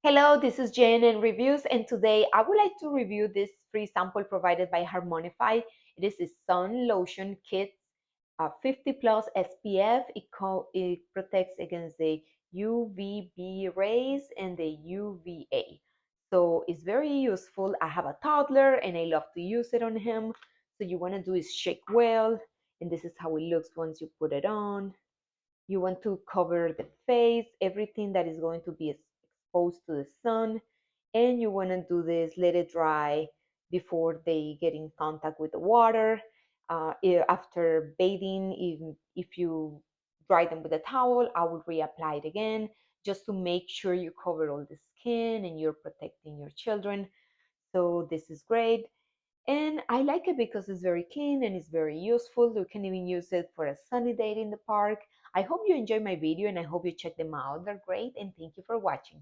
Hello, this is Jen and Reviews, and today I would like to review this free sample provided by HARMONIFY. It is a sun lotion kit, 50 plus SPF. It protects against the UVB rays and the UVA. So it's very useful. I have a toddler and I love to use it on him. So you want to do is shake well, and this is how it looks once you put it on. You want to cover the face, everything that is going to be exposed to the sun, and you want to do this, let it dry before they get in contact with the water. After bathing, if you dry them with a towel, I would reapply it again just to make sure you cover all the skin and you're protecting your children. So this is great. And I like it because it's very clean and it's very useful. You can even use it for a sunny day in the park. I hope you enjoyed my video and I hope you check them out. They're great, and thank you for watching.